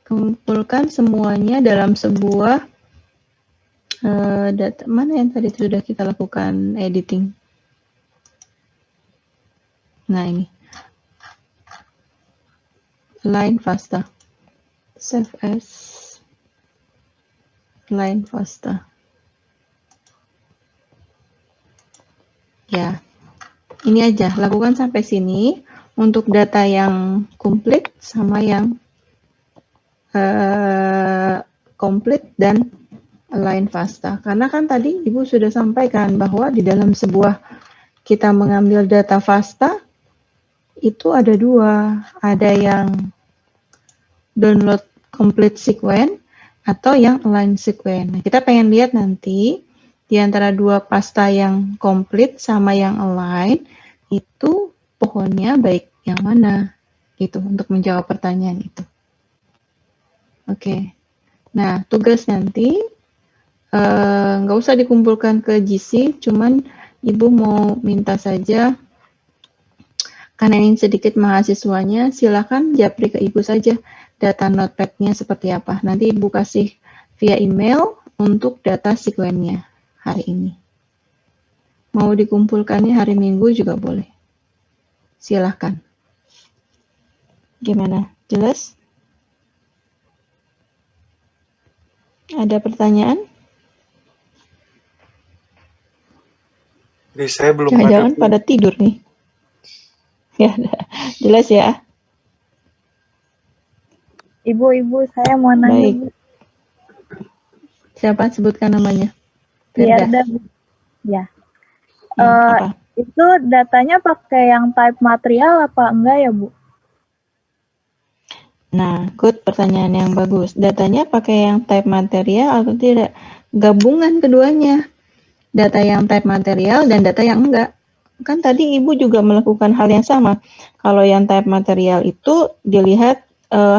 Kumpulkan semuanya dalam sebuah data. Mana yang tadi sudah kita lakukan editing? Nah, ini. Line FASTA. Save as line FASTA. Ya, ini aja. Lakukan sampai sini untuk data yang komplit sama yang komplit dan line FASTA. Karena kan tadi Ibu sudah sampaikan bahwa di dalam sebuah kita mengambil data FASTA itu ada dua. Ada yang download complete sequence atau yang align sequence. Nah, kita pengen lihat nanti di antara dua pasta yang komplit sama yang align itu pohonnya baik yang mana gitu untuk menjawab pertanyaan itu. Oke. Nah, tugas nanti nggak usah dikumpulkan ke GC, cuman Ibu mau minta saja karena ini sedikit mahasiswanya, silakan japri ke Ibu saja data notepad-nya seperti apa. Nanti Ibu kasih via email untuk data sekuennya hari ini. Mau dikumpulkannya hari Minggu juga boleh. Silakan. Gimana? Jelas? Ada pertanyaan? Jadi saya belum Jangan-jangan ada. pada tidur nih. Ya, jelas ya. Ibu, saya mau nanya. Baik. Siapa sebutkan namanya? Firda, Bu. Ya. Apa? Itu datanya pakai yang type material apa enggak ya, Bu? Nah, good, pertanyaan yang bagus. Datanya pakai yang type material atau tidak? Gabungan keduanya. Data yang type material dan data yang enggak. Kan tadi Ibu juga melakukan hal yang sama. Kalau yang type material itu dilihat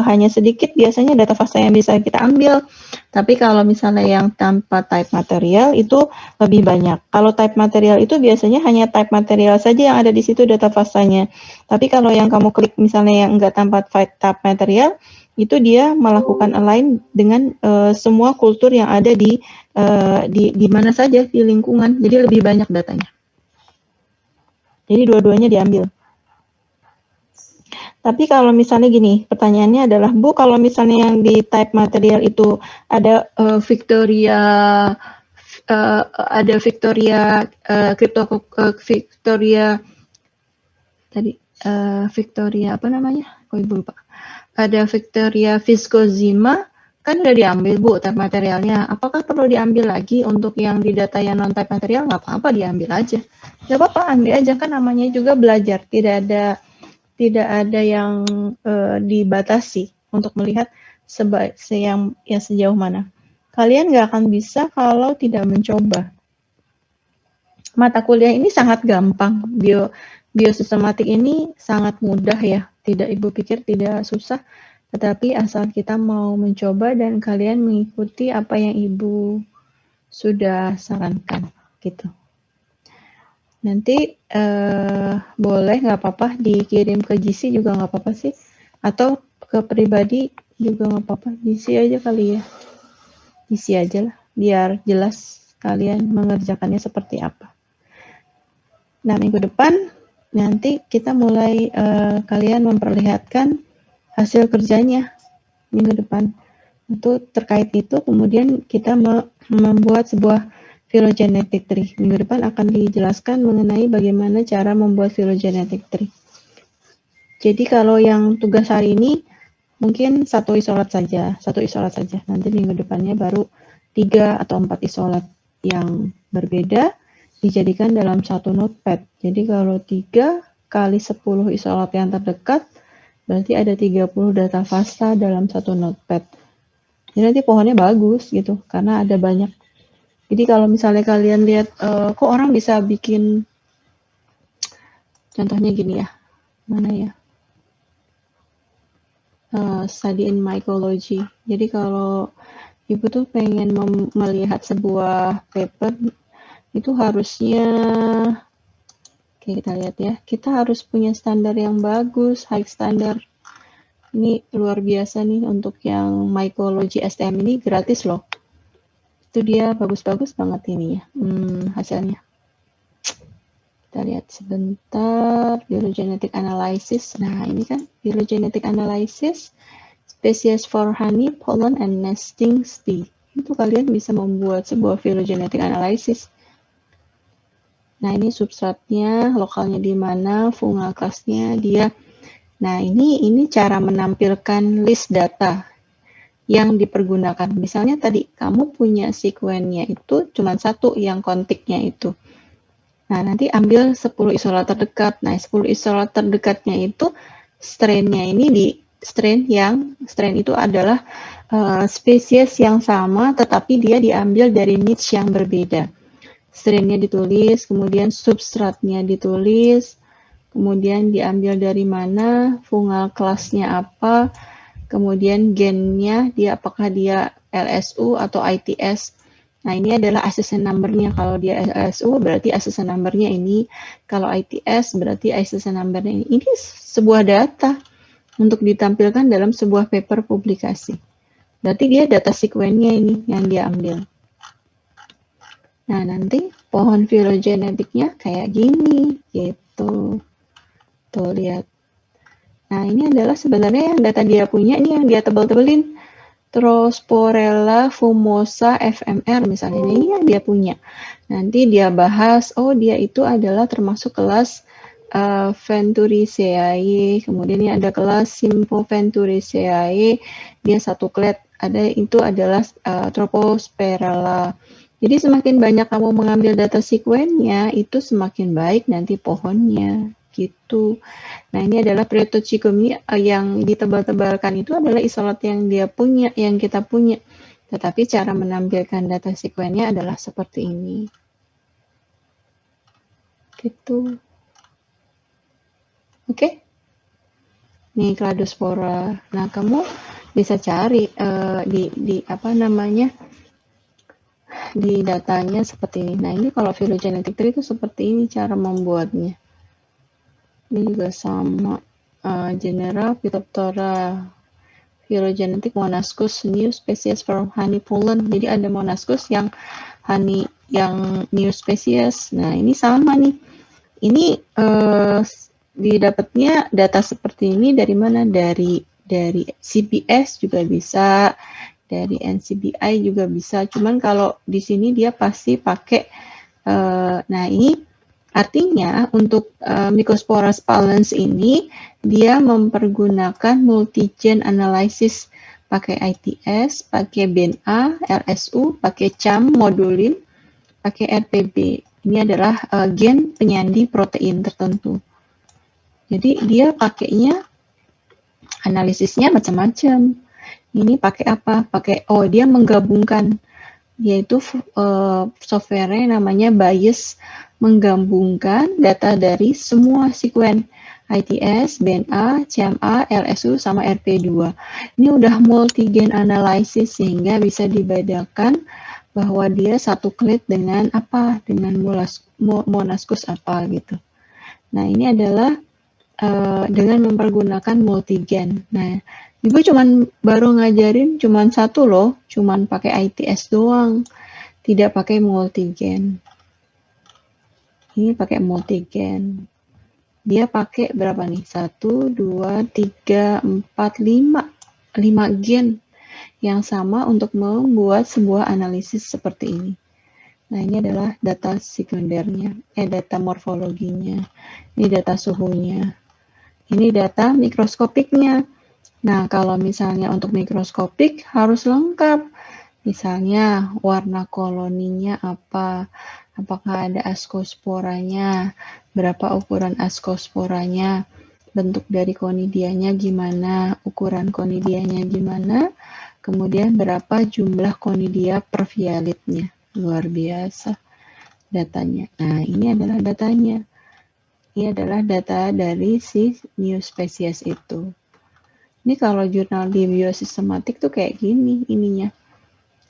hanya sedikit biasanya data FASTA yang bisa kita ambil. Tapi kalau misalnya yang tanpa type material itu lebih banyak. Kalau type material itu biasanya hanya type material saja yang ada di situ data FASTA-nya. Tapi kalau yang kamu klik misalnya yang enggak tanpa type material, itu dia melakukan align dengan semua kultur yang ada di mana saja di lingkungan. Jadi lebih banyak datanya. Jadi dua-duanya diambil. Tapi kalau misalnya gini, pertanyaannya adalah, Bu, kalau misalnya yang di type material itu ada Victoria Victoria apa namanya? Kok Ibu lupa. Ada Victoria viscosima, kan udah diambil Bu type materialnya. Apakah perlu diambil lagi untuk yang di data yang non type material? Nggak apa-apa, diambil aja. Nggak apa-apa, ambil aja, kan namanya juga belajar. Tidak ada yang dibatasi untuk melihat sejauh mana. Kalian nggak akan bisa kalau tidak mencoba. Mata kuliah ini sangat gampang. Biosistematik ini sangat mudah ya. Tidak, Ibu pikir tidak susah. Tetapi asal kita mau mencoba dan kalian mengikuti apa yang Ibu sudah sarankan. Gitu. Nanti boleh nggak apa-apa dikirim ke GC juga nggak apa-apa sih, atau ke pribadi juga nggak apa-apa. GC aja kali ya, GC aja lah biar jelas kalian mengerjakannya seperti apa. Nah, minggu depan nanti kita mulai kalian memperlihatkan hasil kerjanya minggu depan. Itu terkait itu kemudian kita membuat sebuah phylogenetic tree. Minggu depan akan dijelaskan mengenai bagaimana cara membuat phylogenetic tree. Jadi kalau yang tugas hari ini mungkin satu isolat saja. Nanti minggu depannya baru 3 atau 4 isolat yang berbeda dijadikan dalam satu notepad. Jadi kalau 3 kali 10 isolat yang terdekat, berarti ada 30 data FASTA dalam satu notepad. Jadi nanti pohonnya bagus gitu, karena ada banyak. Jadi kalau misalnya kalian lihat, kok orang bisa bikin, contohnya gini ya, mana ya, study in mycology. Jadi kalau Ibu tuh pengen melihat sebuah paper, itu harusnya, oke kita lihat ya, kita harus punya standar yang bagus, high standard. Ini luar biasa nih untuk yang Mycology STM ini gratis loh. Itu dia bagus-bagus banget ini ya hasilnya. Kita lihat sebentar, phylogenetic analysis. Nah, ini kan phylogenetic analysis, species for honey, pollen, and nesting bee. Itu kalian bisa membuat sebuah phylogenetic analysis. Nah, ini substratnya, lokalnya di mana, fungal class-nya dia. Nah, ini cara menampilkan list data yang dipergunakan. Misalnya tadi kamu punya sekuennya itu cuma satu yang kontiknya itu. Nah, nanti ambil 10 isolat terdekat. Nah, 10 isolat terdekatnya itu strain-nya ini di strain itu adalah spesies yang sama tetapi dia diambil dari niche yang berbeda. Strain-nya ditulis, kemudian substratnya ditulis, kemudian diambil dari mana, fungal kelasnya apa, kemudian gennya dia apakah dia LSU atau ITS. Nah, ini adalah accession number-nya. Kalau dia LSU berarti accession number-nya ini, kalau ITS berarti accession number-nya ini. Ini sebuah data untuk ditampilkan dalam sebuah paper publikasi. Berarti dia data sequence-nya ini yang dia ambil. Nah, nanti pohon filogenetiknya kayak gini, gitu. Tuh, lihat. Nah, ini adalah sebenarnya yang data dia punya, ini yang dia tebal-tebelin. Trosporella fumosa FMR misalnya, ini yang dia punya. Nanti dia bahas, oh dia itu adalah termasuk kelas Venturiceae, kemudian ini ada kelas Symphoventuriceae, dia satu clade, ada itu adalah Tropospirella. Jadi semakin banyak kamu mengambil data sekuennya, itu semakin baik nanti pohonnya, gitu. Nah, ini adalah Pretochikum yang ditebal-tebalkan itu adalah isolat yang dia punya, yang kita punya. Tetapi cara menampilkan data sekuennya adalah seperti ini. Gitu. Oke? Nih Cladospora. Nah, kamu bisa cari di apa namanya? Di datanya seperti ini. Nah, ini kalau phylogenetic tree itu seperti ini cara membuatnya. Ini juga sama. Genera Phytophthora, phylogenetic Monascus, new species from honey pollen. Jadi ada Monascus yang honey, yang new species. Nah, ini sama nih. Ini didapatnya data seperti ini dari mana? Dari CBS juga bisa, dari NCBI juga bisa. Cuman kalau di sini dia pasti pakai, nah ini artinya untuk Mycospora spalens ini dia mempergunakan multigen analysis pakai ITS, pakai BNA, LSU, pakai CAM, modulin, pakai RPB. Ini adalah gen penyandi protein tertentu. Jadi dia pakainya analisisnya macam-macam. Ini pakai apa? Pakai dia menggabungkan, yaitu software namanya Bayes, menggabungkan data dari semua sekuen ITS, BNA, CMA, LSU, sama RP2. Ini udah multigen analysis sehingga bisa dibedakan bahwa dia satu clade dengan apa, dengan Monascus apa gitu. Nah, ini adalah dengan mempergunakan multigen. Nah, Ibu baru ngajarin cuman satu loh, cuman pakai ITS doang, tidak pakai multigen. Ini pakai multigen. Dia pakai berapa nih? 1, 2, 3, 4, 5. 5 gen yang sama untuk membuat sebuah analisis seperti ini. Nah, ini adalah data sekundernya, data morfologinya. Ini data suhunya. Ini data mikroskopiknya. Nah, kalau misalnya untuk mikroskopik harus lengkap. Misalnya warna koloninya apa, apakah ada askosporanya, berapa ukuran askosporanya, bentuk dari konidianya gimana, ukuran konidianya gimana, kemudian berapa jumlah konidia per vialitnya. Luar biasa datanya. Nah, ini adalah datanya. Ini adalah data dari si new species itu. Ini kalau jurnal di biosistematik tuh kayak gini ininya.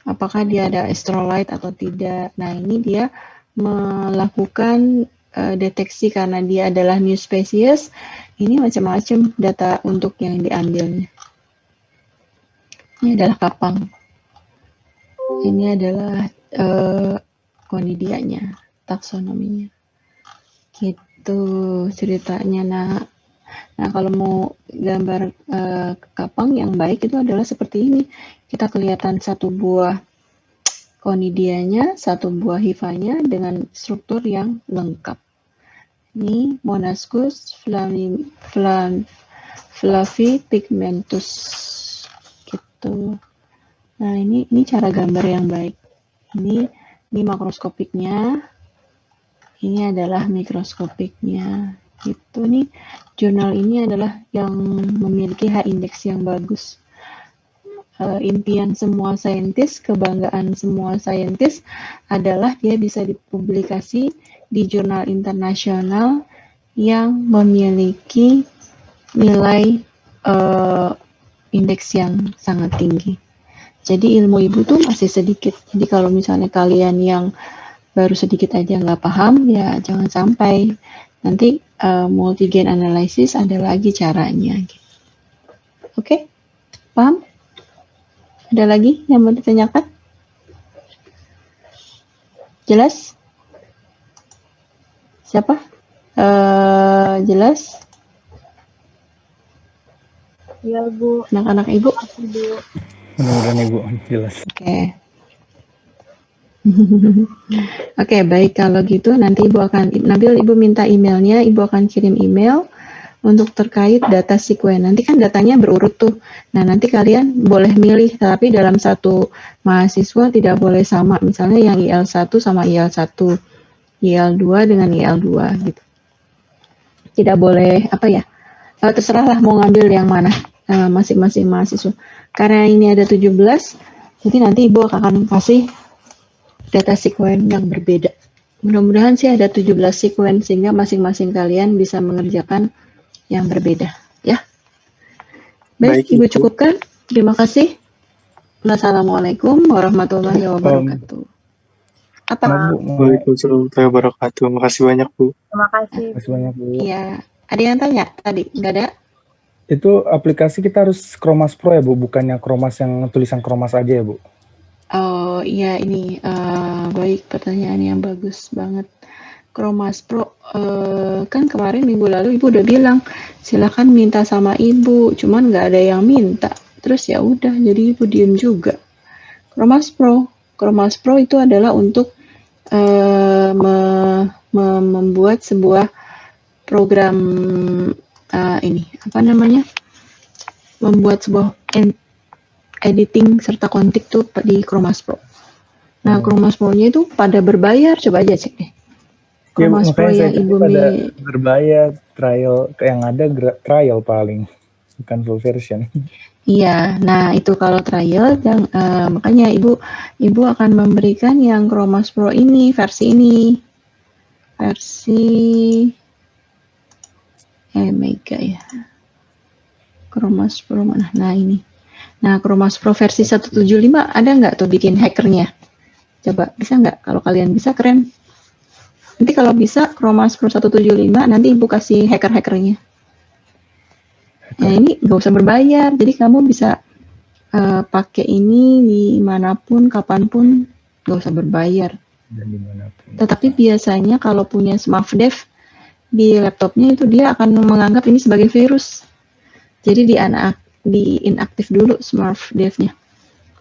Apakah dia ada astrolite atau tidak. Nah, ini dia melakukan deteksi karena dia adalah new species. Ini macam-macam data untuk yang diambilnya. Ini adalah kapang. Ini adalah konidianya, taksonominya. Gitu ceritanya. Nah, kalau mau gambar kapang yang baik itu adalah seperti ini. Kita kelihatan satu buah konidianya, satu buah hifanya dengan struktur yang lengkap. Ini Monascus flavipigmentus gitu. Nah, ini cara gambar yang baik. Ini makroskopiknya. Ini adalah mikroskopiknya. Gitu nih. Jurnal ini adalah yang memiliki H-index yang bagus. Impian semua saintis, kebanggaan semua saintis adalah dia bisa dipublikasi di jurnal internasional yang memiliki nilai indeks yang sangat tinggi. Jadi ilmu ibu tuh masih sedikit. Jadi kalau misalnya kalian yang baru sedikit aja nggak paham, ya jangan sampai nanti multi-gain analysis ada lagi caranya. Oke, paham? Ada lagi yang mau ditanyakan? Jelas? Siapa? Jelas? Iya, Bu. Anak-anak ibu? Mudah-mudahan ibu jelas. Oke. Oke, baik kalau gitu nanti Nabil ibu minta emailnya, ibu akan kirim email untuk terkait data sekuen. Nanti kan datanya berurut tuh. Nah, nanti kalian boleh milih, tapi dalam satu mahasiswa tidak boleh sama. Misalnya yang IL1 sama IL1, IL2 dengan IL2 gitu. Tidak boleh terserahlah mau ngambil yang mana masing-masing mahasiswa. Karena ini ada 17, jadi nanti ibu akan kasih data sekuen yang berbeda. Mudah-mudahan sih ada 17 sekuen sehingga masing-masing kalian bisa mengerjakan yang berbeda, ya. Baik, Ibu cukupkan. Terima kasih. Wassalamualaikum warahmatullahi wabarakatuh. Apa? Waalaikumsalam warahmatullahi wabarakatuh. Makasih banyak, Bu. Terima kasih. Makasih banyak, Bu. Iya. Ada yang tanya tadi? Nggak ada? Itu aplikasi kita harus Chromas Pro ya, Bu? Bukannya Chromas yang tulisan Chromas aja ya, Bu? Oh iya, ini baik, pertanyaan yang bagus banget. Chromas Pro, kan kemarin minggu lalu ibu udah bilang silakan minta sama ibu, cuman nggak ada yang minta. Terus ya udah, jadi ibu diem juga. Chromas Pro itu adalah untuk membuat sebuah program membuat sebuah editing serta kontik tuh di Chromas Pro. Nah, Chromas Pro-nya itu pada berbayar, coba aja cek deh. Chromas Pro yang ibu berbayar, trial yang ada trial paling, bukan full version. Iya, nah itu kalau trial, makanya ibu akan memberikan yang Chromas Pro ini, versi Mega ya. Chromas Pro mana? Nah ini. Nah, Chromas Pro versi 175 ada nggak tuh bikin hackernya? Coba, bisa nggak? Kalau kalian bisa, keren. Nanti kalau bisa, Chromas Pro 175, nanti ibu kasih hacker-hackernya. Nah, ini nggak usah berbayar, jadi kamu bisa pakai ini dimanapun, kapanpun, nggak usah berbayar. Dan dimanapun. Tetapi biasanya kalau punya SmartDev di laptopnya itu dia akan menganggap ini sebagai virus. Jadi di inaktif dulu SmartDev-nya.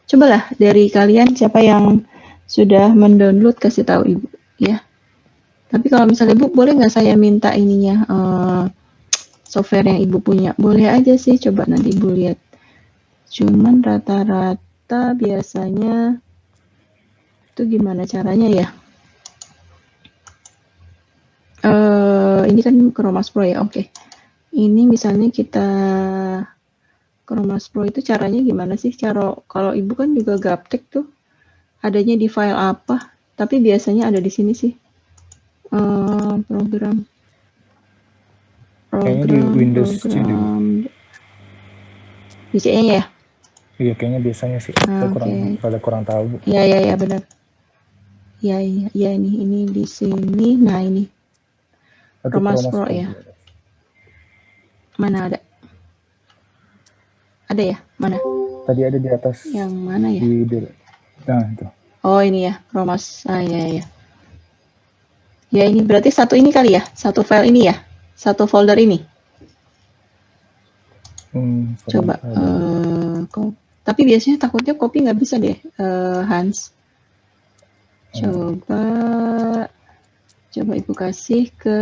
Cobalah dari kalian siapa yang sudah mendownload kasih tahu ibu ya. Tapi kalau misalnya ibu boleh nggak saya minta ininya software yang ibu punya, boleh aja sih, coba nanti ibu lihat. Cuman rata-rata biasanya itu gimana caranya ya? Ini kan Chromas Pro ya, oke. Ini misalnya kita Chromas Pro itu caranya gimana sih? Kalau ibu kan juga gaptek tuh, adanya di file apa? Tapi biasanya ada di sini sih. Program. Kayaknya di Windows Studio. Di C-nya ya? Iya, kayaknya biasanya sih. Saya kurang tahu, Bu. Iya benar. Iya ini di sini. Nah ini. Atau Chromas Chromas Pro Pro? ya. Mana ada? Ada ya? Mana? Tadi ada di atas. Yang mana ya? Nah, itu. Oh, ini ya, Chromas. Ah, ya. Ya, ini berarti satu ini kali ya? Satu file ini ya? Satu folder ini? Coba. Tapi biasanya takutnya copy nggak bisa deh, Hans. Coba Ibu kasih ke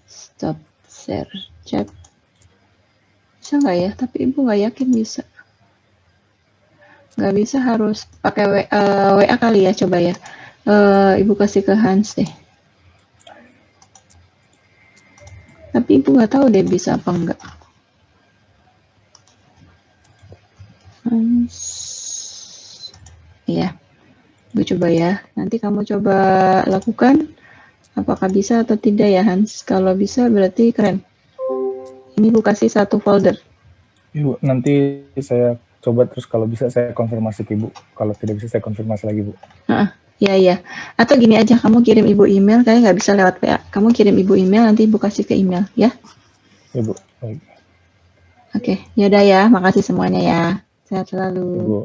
stop share chat. Bisa nggak ya? Tapi Ibu nggak yakin bisa. Nggak bisa, harus pakai WA kali ya, coba ya. Ibu kasih ke Hans deh. Tapi Ibu nggak tahu deh bisa apa enggak. Hans. Iya. Ibu coba ya. Nanti kamu coba lakukan. Apakah bisa atau tidak ya, Hans? Kalau bisa berarti keren. Ini Ibu kasih satu folder. Ibu, nanti saya coba, terus kalau bisa saya konfirmasi ke Ibu. Kalau tidak bisa saya konfirmasi lagi, Bu. Iya. Atau gini aja, kamu kirim Ibu email, kayaknya nggak bisa lewat WA. Kamu kirim Ibu email, nanti Ibu kasih ke email, ya? Ya, Bu. Baik. Oke, yaudah ya. Makasih semuanya ya. Sehat selalu. Ibu.